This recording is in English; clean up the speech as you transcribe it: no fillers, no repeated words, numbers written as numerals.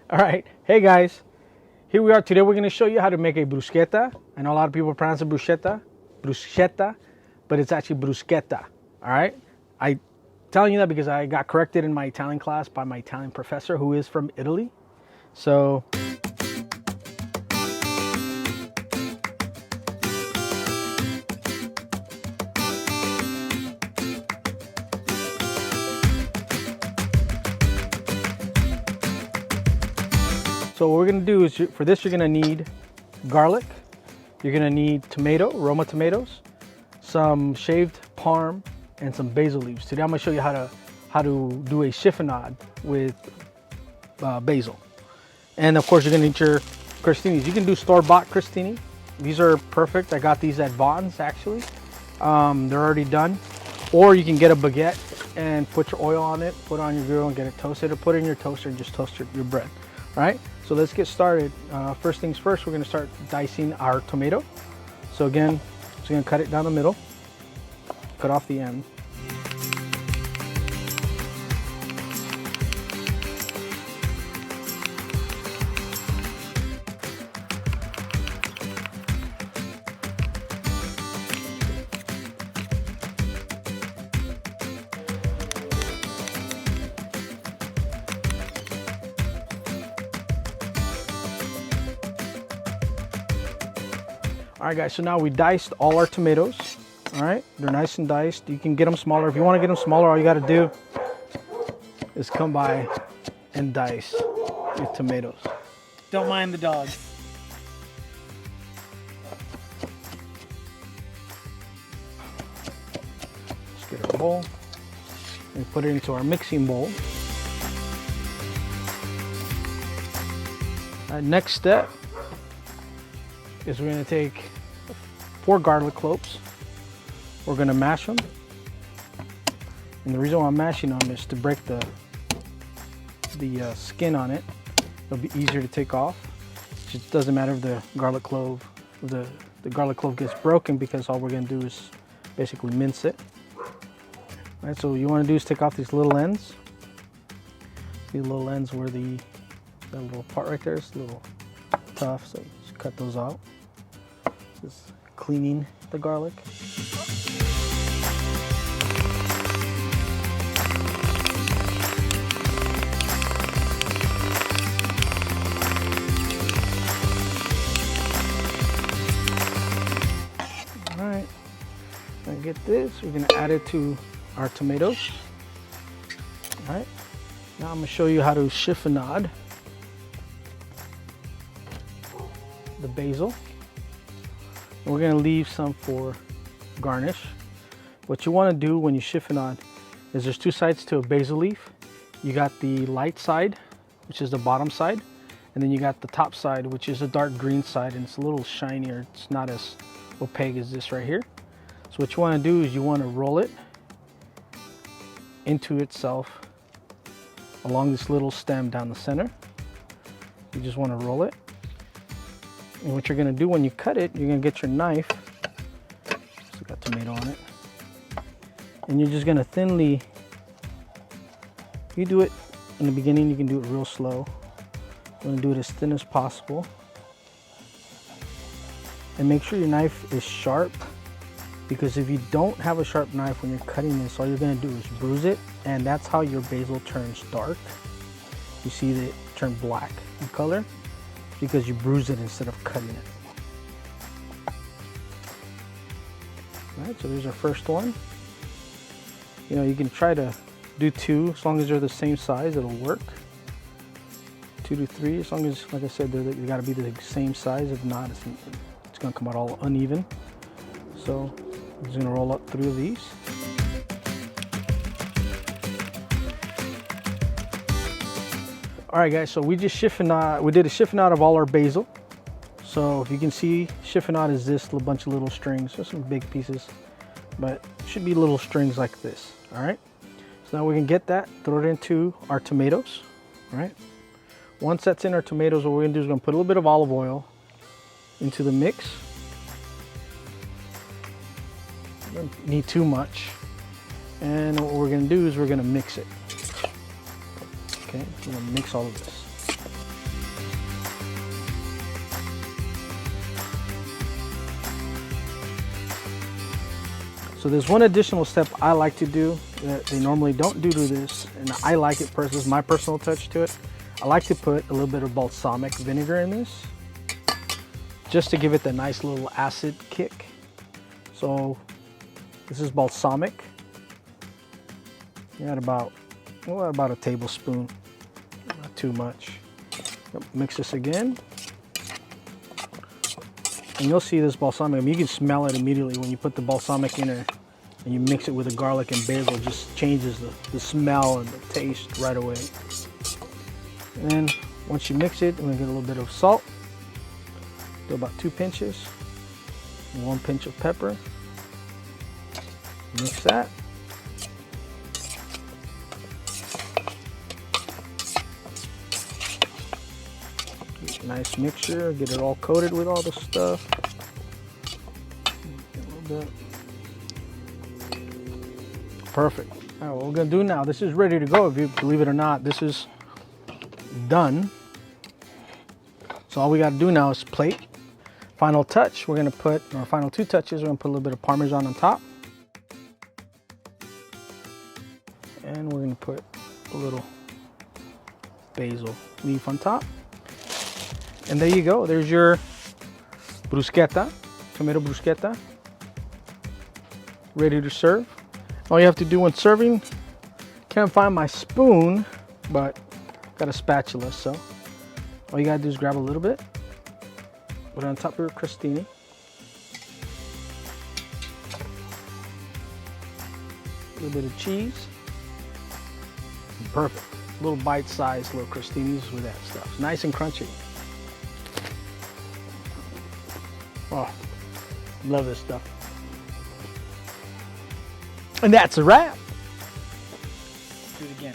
All right, hey guys, here we are. Today we're going to show you how to make a bruschetta. I know a lot of people pronounce it bruschetta, but it's actually bruschetta. All right, I telling you that because I got corrected in my Italian class by my Italian professor who is from Italy. So what we're gonna do is, for this you're gonna need garlic, you're gonna need Roma tomatoes, some shaved parm, and some basil leaves. Today I'm gonna show you how to do a chiffonade with basil. And of course you're gonna need your crostinis. You can do store-bought crostini. These are perfect. I got these at Vaughn's actually. They're already done. Or you can get a baguette and put your oil on it, put it on your grill and get it toasted, or put it in your toaster and just toast your bread. All right, so let's get started. First things first, we're gonna start dicing our tomato. So again, just gonna cut it down the middle, cut off the end. All right guys, so now we diced all our tomatoes. All right, they're nice and diced. You can get them smaller. If you want to get them smaller, all you got to do is come by and dice your tomatoes. Don't mind the dog. Let's get our bowl and put it into our mixing bowl. Next step is we're going to take 4 garlic cloves. We're going to mash them. And the reason why I'm mashing them is to break the skin on it. It'll be easier to take off. It just doesn't matter if the garlic clove gets broken, because all we're going to do is basically mince it. All right, so what you want to do is take off these little ends. These little ends where that little part right there is a little tough, so just cut those out. Just cleaning the garlic. All right, now get this, we're gonna add it to our tomatoes. All right, now I'm gonna show you how to chiffonade the basil. We're gonna leave some for garnish. What you wanna do when you chiffonade is, there's 2 sides to a basil leaf. You got the light side, which is the bottom side, and then you got the top side, which is a dark green side, and it's a little shinier. It's not as opaque as this right here. So what you wanna do is you wanna roll it into itself along this little stem down the center. You just wanna roll it. And what you're gonna do when you cut it, you're gonna get your knife, still got tomato on it, and you're just gonna thinly, you do it in the beginning, you can do it real slow. You wanna do it as thin as possible. And make sure your knife is sharp, because if you don't have a sharp knife when you're cutting this, all you're gonna do is bruise it, and that's how your basil turns dark. You see that it turned black in color, because you bruise it instead of cutting it. All right, so there's our first one. You know, you can try to do 2, as long as they're the same size, it'll work. 2 to 3, as long as, like I said, they gotta be the same size. If not, it's gonna come out all uneven. So I'm just gonna roll up 3 of these. All right guys, so we did a chiffonade of all our basil. So if you can see, chiffonade is this little bunch of little strings. There's some big pieces, but it should be little strings like this. All right, so now we can get that, throw it into our tomatoes. All right, once that's in our tomatoes, what we're gonna do is we're gonna put a little bit of olive oil into the mix. We don't need too much. And what we're gonna do is we're gonna mix it. Okay, we're gonna mix all of this. So there's one additional step I like to do that they normally don't do to this, and I like it personally. This is my personal touch to it. I like to put a little bit of balsamic vinegar in this, just to give it the nice little acid kick. So this is balsamic. You add about a tablespoon, not too much. Mix this again. And you'll see this balsamic, I mean, you can smell it immediately when you put the balsamic in there and you mix it with the garlic and basil. It just changes the smell and the taste right away. And then once you mix it, we're gonna get a little bit of salt. Do about 2 pinches, 1 pinch of pepper. Mix that. Nice mixture, get it all coated with all the stuff. A little bit. Perfect. All right, what we're gonna do now, this is ready to go. If you believe it or not, this is done. So all we gotta do now is plate. Final touch, we're gonna put, our final 2 touches, we're gonna put a little bit of Parmesan on top. And we're gonna put a little basil leaf on top. And there you go, there's your bruschetta, tomato bruschetta, ready to serve. All you have to do when serving, can't find my spoon, but got a spatula, so all you gotta do is grab a little bit, put it on top of your crostini. A little bit of cheese. Perfect. Little bite-sized little crostinis with that stuff. Nice and crunchy. Oh, love this stuff. And that's a wrap. Do it again.